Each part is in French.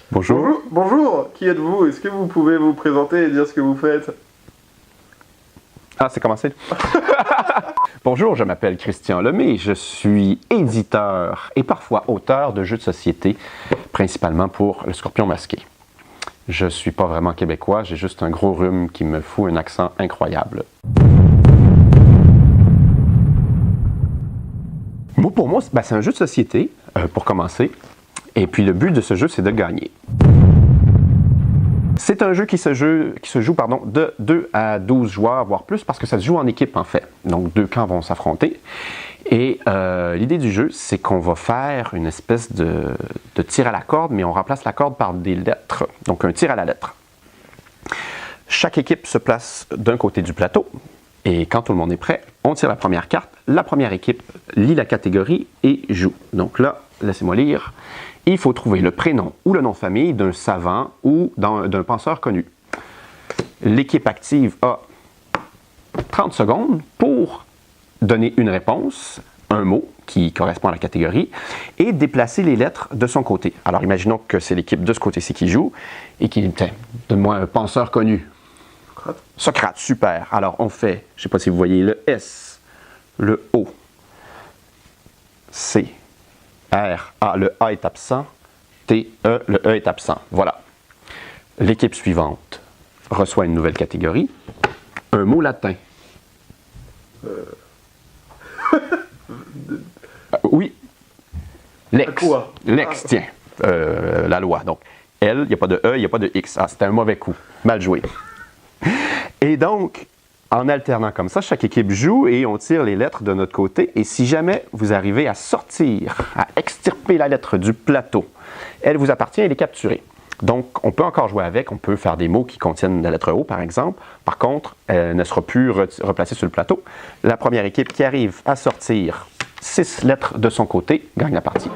Bonjour. Bonjour, bonjour, qui êtes-vous? Est-ce que vous pouvez vous présenter et dire ce que vous faites? Ah, c'est commencé. Bonjour, je m'appelle Christian Lemay, je suis éditeur et parfois auteur de jeux de société, principalement pour le Scorpion Masqué. Je suis pas vraiment québécois, j'ai juste un gros rhume qui me fout un accent incroyable. Pour moi, c'est un jeu de société, pour commencer. Et puis le but de ce jeu, c'est de gagner. C'est un jeu qui se joue de 2 à 12 joueurs, voire plus, parce que ça se joue en équipe en fait. Donc 2 camps vont s'affronter. Et l'idée du jeu, c'est qu'on va faire une espèce de tir à la corde, mais on remplace la corde par des lettres. Donc un tir à la lettre. Chaque équipe se place d'un côté du plateau. Et quand tout le monde est prêt, on tire la première carte. La première équipe lit la catégorie et joue. Donc là, laissez-moi lire. Il faut trouver le prénom ou le nom de famille d'un savant ou d'un penseur connu. L'équipe active a 30 secondes pour donner une réponse, un mot qui correspond à la catégorie, et déplacer les lettres de son côté. Alors imaginons que c'est l'équipe de ce côté-ci qui joue et qui dit « Donne-moi un penseur connu. » Socrate, super. Alors on fait, je ne sais pas si vous voyez, le S, le O, C, R, A, le A est absent, T, E, le E est absent. Voilà. L'équipe suivante reçoit une nouvelle catégorie, un mot latin. Oui. Lex. Quoi? Lex, tiens. La loi. Donc, L, il n'y a pas de E, il n'y a pas de X. Ah, c'était un mauvais coup. Mal joué. Et donc, en alternant comme ça, chaque équipe joue et on tire les lettres de notre côté. Et si jamais vous arrivez à sortir, à extirper la lettre du plateau, elle vous appartient, elle est capturée. Donc, on peut encore jouer avec, on peut faire des mots qui contiennent la lettre O, par exemple. Par contre, elle ne sera plus replacée sur le plateau. La première équipe qui arrive à sortir 6 lettres de son côté gagne la partie.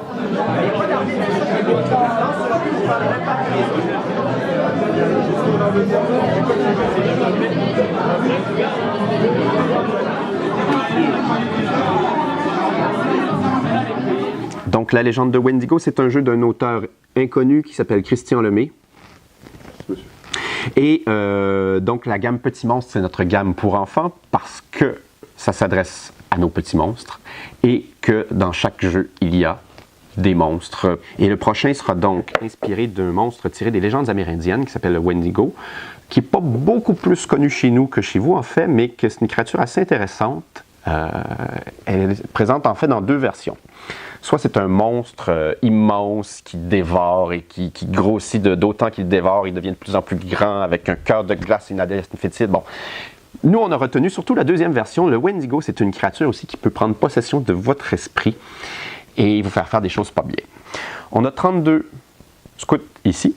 Donc, La légende de Wendigo, c'est un jeu d'un auteur inconnu qui s'appelle Christian Lemay. Et donc, la gamme Petits Monstres, c'est notre gamme pour enfants parce que ça s'adresse à nos petits monstres et que dans chaque jeu, il y a des monstres. Et le prochain sera donc inspiré d'un monstre tiré des légendes amérindiennes qui s'appelle le Wendigo, qui n'est pas beaucoup plus connu chez nous que chez vous, en fait, mais que c'est une créature assez intéressante. Elle est présente, en fait, dans 2 versions. Soit c'est un monstre immense qui dévore et qui grossit d'autant qu'il dévore, il devient de plus en plus grand avec un cœur de glace et une adresse fétide. Bon. Nous, on a retenu surtout la 2e version. Le Wendigo, c'est une créature aussi qui peut prendre possession de votre esprit et vous faire des choses pas bien. On a 32 scouts ici.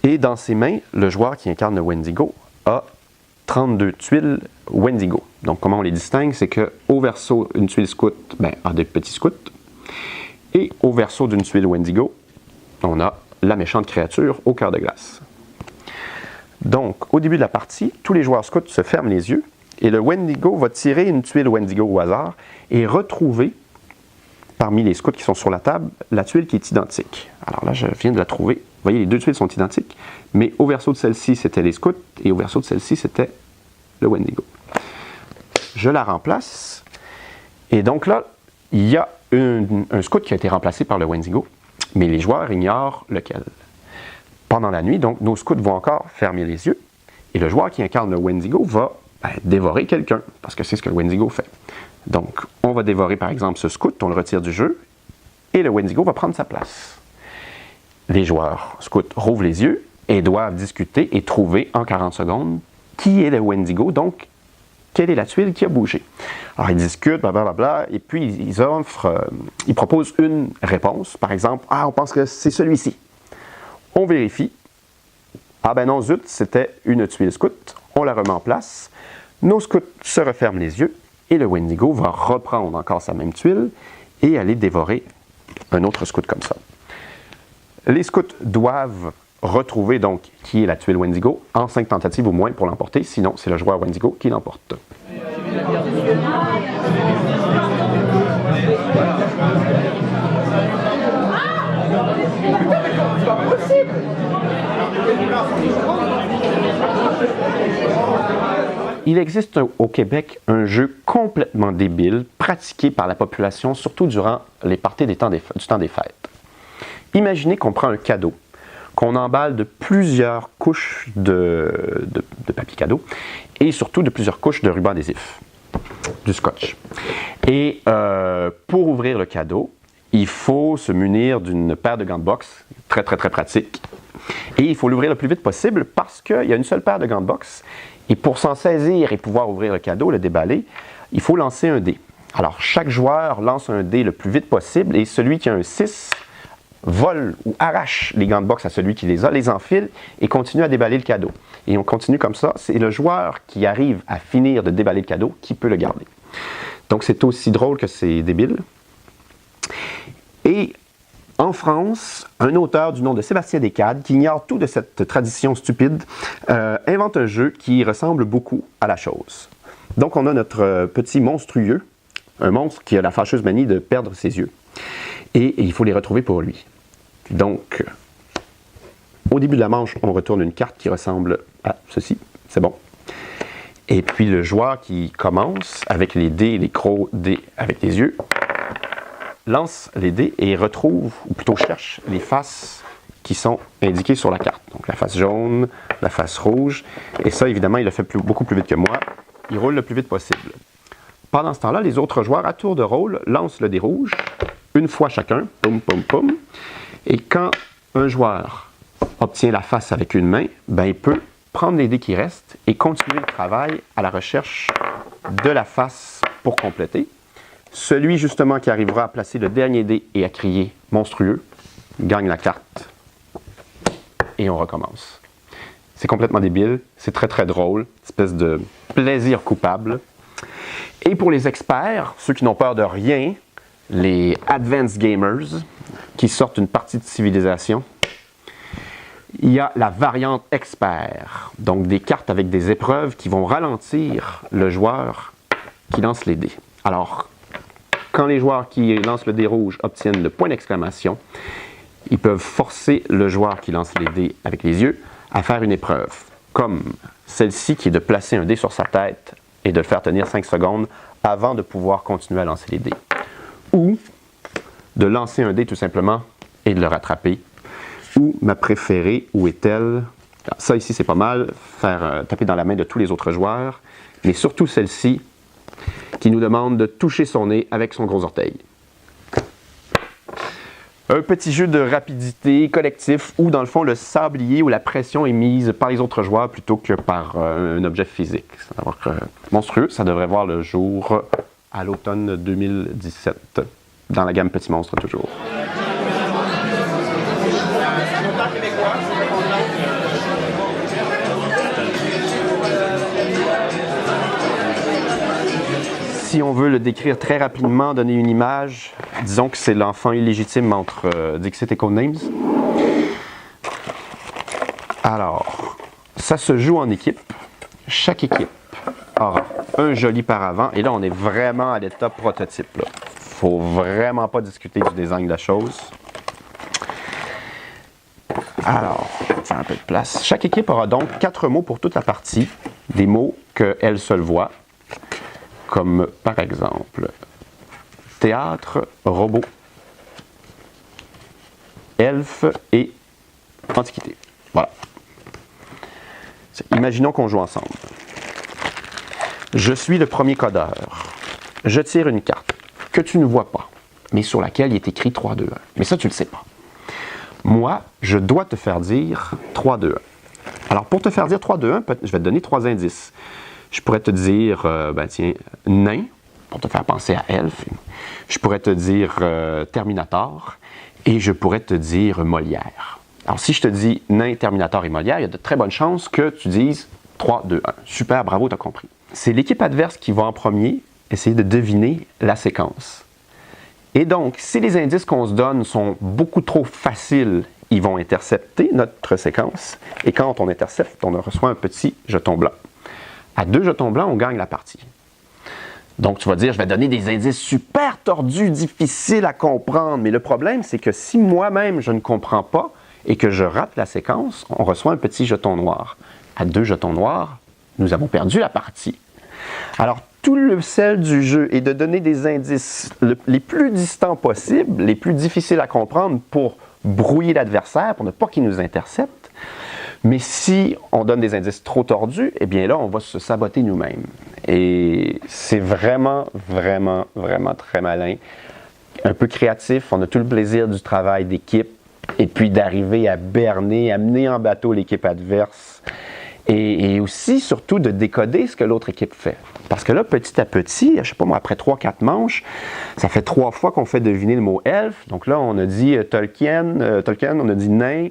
Et dans ses mains, le joueur qui incarne le Wendigo a 32 tuiles Wendigo. Donc, comment on les distingue? C'est qu'au verso, une tuile scout a des petits scouts. Et au verso d'une tuile Wendigo, on a la méchante créature au cœur de glace. Donc, au début de la partie, tous les joueurs scouts se ferment les yeux et le Wendigo va tirer une tuile Wendigo au hasard et retrouver, parmi les scouts qui sont sur la table, la tuile qui est identique. Alors là, je viens de la trouver. Vous voyez, les 2 tuiles sont identiques, mais au verso de celle-ci, c'était les scouts et au verso de celle-ci, c'était le Wendigo. Je la remplace et donc là, il y a un scout qui a été remplacé par le Wendigo, mais les joueurs ignorent lequel. Pendant la nuit, donc, nos scouts vont encore fermer les yeux et le joueur qui incarne le Wendigo va dévorer quelqu'un, parce que c'est ce que le Wendigo fait. Donc, on va dévorer par exemple ce scout, on le retire du jeu et le Wendigo va prendre sa place. Les joueurs scouts rouvrent les yeux et doivent discuter et trouver en 40 secondes qui est le Wendigo, donc quelle est la tuile qui a bougé. Alors, ils discutent, blablabla, et puis ils proposent une réponse. Par exemple, on pense que c'est celui-ci. On vérifie. Ah ben non, zut, c'était une tuile scout. On la remet en place. Nos scouts se referment les yeux et le Wendigo va reprendre encore sa même tuile et aller dévorer un autre scout comme ça. Les scouts doivent retrouver donc qui est la tuile Wendigo en 5 tentatives au moins pour l'emporter, sinon c'est le joueur Wendigo qui l'emporte. C'est pas possible! Il existe au Québec un jeu complètement débile, pratiqué par la population, surtout durant les parties du temps des fêtes. Imaginez qu'on prend un cadeau, qu'on emballe de plusieurs couches de papier cadeau et surtout de plusieurs couches de ruban adhésif, du scotch. Et pour ouvrir le cadeau, il faut se munir d'une paire de gants de boxe, très pratique. Et il faut l'ouvrir le plus vite possible parce qu'il y a une seule paire de gants de boxe. Et pour s'en saisir et pouvoir ouvrir le cadeau, le déballer, il faut lancer un dé. Alors, chaque joueur lance un dé le plus vite possible et celui qui a un 6 vole ou arrache les gants de boxe à celui qui les a, les enfile et continue à déballer le cadeau. Et on continue comme ça. C'est le joueur qui arrive à finir de déballer le cadeau qui peut le garder. Donc, c'est aussi drôle que c'est débile. Et en France, un auteur du nom de Sébastien Descades, qui ignore tout de cette tradition stupide, invente un jeu qui ressemble beaucoup à la chose. Donc, on a notre petit monstrueux, un monstre qui a la fâcheuse manie de perdre ses yeux. Et il faut les retrouver pour lui. Donc, au début de la manche, on retourne une carte qui ressemble à ceci. C'est bon. Et puis, le joueur qui commence avec les dés, les gros dés avec les yeux, lance les dés et retrouve, ou plutôt cherche, les faces qui sont indiquées sur la carte. Donc la face jaune, la face rouge. Et ça, évidemment, il le fait beaucoup plus vite que moi. Il roule le plus vite possible. Pendant ce temps-là, les autres joueurs, à tour de rôle, lancent le dé rouge, une fois chacun, poum, poum, poum. Et quand un joueur obtient la face avec une main, ben, il peut prendre les dés qui restent et continuer le travail à la recherche de la face pour compléter. Celui, justement, qui arrivera à placer le dernier dé et à crier « monstrueux » gagne la carte. Et on recommence. C'est complètement débile, c'est très drôle, espèce de plaisir coupable. Et pour les experts, ceux qui n'ont peur de rien, les advanced gamers, qui sortent une partie de Civilisation, il y a la variante expert, donc des cartes avec des épreuves qui vont ralentir le joueur qui lance les dés. Alors, quand les joueurs qui lancent le dé rouge obtiennent le point d'exclamation, ils peuvent forcer le joueur qui lance les dés avec les yeux à faire une épreuve, comme celle-ci qui est de placer un dé sur sa tête et de le faire tenir 5 secondes avant de pouvoir continuer à lancer les dés. Ou de lancer un dé tout simplement et de le rattraper. Ou ma préférée, où est-elle? Ça ici c'est pas mal, faire taper dans la main de tous les autres joueurs, mais surtout celle-ci, qui nous demande de toucher son nez avec son gros orteil. Un petit jeu de rapidité collectif où, dans le fond, le sablier ou la pression est mise par les autres joueurs plutôt que par un objet physique. C'est monstrueux, ça devrait voir le jour à l'automne 2017, dans la gamme Petit Monstre toujours. Si on veut le décrire très rapidement, donner une image, disons que c'est l'enfant illégitime entre Dixit et Codenames. Alors, ça se joue en équipe. Chaque équipe aura un joli paravent. Et là, on est vraiment à l'étape prototype. Il ne faut vraiment pas discuter du design de la chose. Alors, on va faire un peu de place. Chaque équipe aura donc 4 mots pour toute la partie. Des mots qu'elle seule voit. Comme par exemple, théâtre, robot, elfe et antiquité. Voilà. Imaginons qu'on joue ensemble. Je suis le premier codeur. Je tire une carte que tu ne vois pas, mais sur laquelle il est écrit 3, 2, 1. Mais ça, tu ne le sais pas. Moi, je dois te faire dire 3, 2, 1. Alors, pour te faire dire 3, 2, 1, je vais te donner 3 indices. Je pourrais te dire, nain, pour te faire penser à elfe. Je pourrais te dire Terminator. Et je pourrais te dire Molière. Alors, si je te dis nain, Terminator et Molière, il y a de très bonnes chances que tu dises 3, 2, 1. Super, bravo, tu as compris. C'est l'équipe adverse qui va en premier essayer de deviner la séquence. Et donc, si les indices qu'on se donne sont beaucoup trop faciles, ils vont intercepter notre séquence. Et quand on intercepte, on reçoit un petit jeton blanc. À 2 jetons blancs, on gagne la partie. Donc, tu vas dire, je vais donner des indices super tordus, difficiles à comprendre. Mais le problème, c'est que si moi-même, je ne comprends pas, et que je rate la séquence, on reçoit un petit jeton noir. À 2 jetons noirs, nous avons perdu la partie. Alors, tout le sel du jeu est de donner des indices les plus distants possibles, les plus difficiles à comprendre pour brouiller l'adversaire, pour ne pas qu'il nous intercepte. Mais si on donne des indices trop tordus, eh bien là, on va se saboter nous-mêmes. Et c'est vraiment, vraiment, vraiment très malin. Un peu créatif, on a tout le plaisir du travail d'équipe et puis d'arriver à berner, à mener en bateau l'équipe adverse. Et aussi, surtout, de décoder ce que l'autre équipe fait. Parce que là, petit à petit, je ne sais pas moi, après 3-4 manches, ça fait 3 fois qu'on fait deviner le mot elfe. Donc là, on a dit Tolkien, on a dit nain,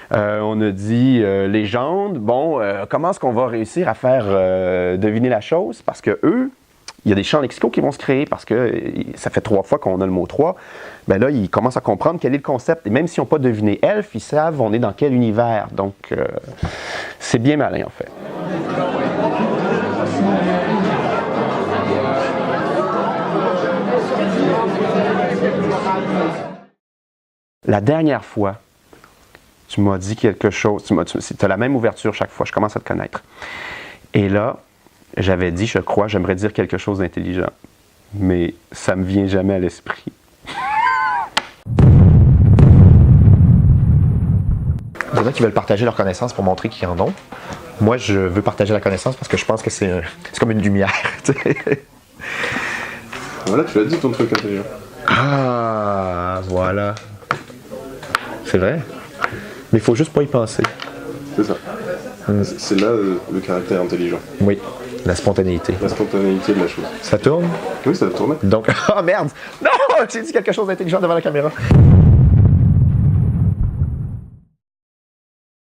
on a dit légende. Bon, comment est-ce qu'on va réussir à faire deviner la chose? Parce que eux, il y a des champs lexicaux qui vont se créer parce que ça fait 3 fois qu'on a le mot 3. Bien là, ils commencent à comprendre quel est le concept. Et même s'ils n'ont pas deviné elfe, ils savent on est dans quel univers. Donc, c'est bien malin en fait. La dernière fois, tu m'as dit quelque chose. Tu as la même ouverture chaque fois. Je commence à te connaître. Et là, j'avais dit, je crois, j'aimerais dire quelque chose d'intelligent. Mais ça me vient jamais à l'esprit. Il y en a qui veulent partager leur connaissance pour montrer qu'ils en ont. Moi, je veux partager la connaissance parce que je pense que c'est comme une lumière. Voilà, tu l'as dit ton truc intelligent. Ah, voilà. C'est vrai. Mais il faut juste pas y penser. C'est ça. C'est là le caractère intelligent. Oui, la spontanéité. La spontanéité de la chose. Ça tourne? Oui, ça va tourner. Donc, oh merde! Non! J'ai dit quelque chose d'intelligent devant la caméra.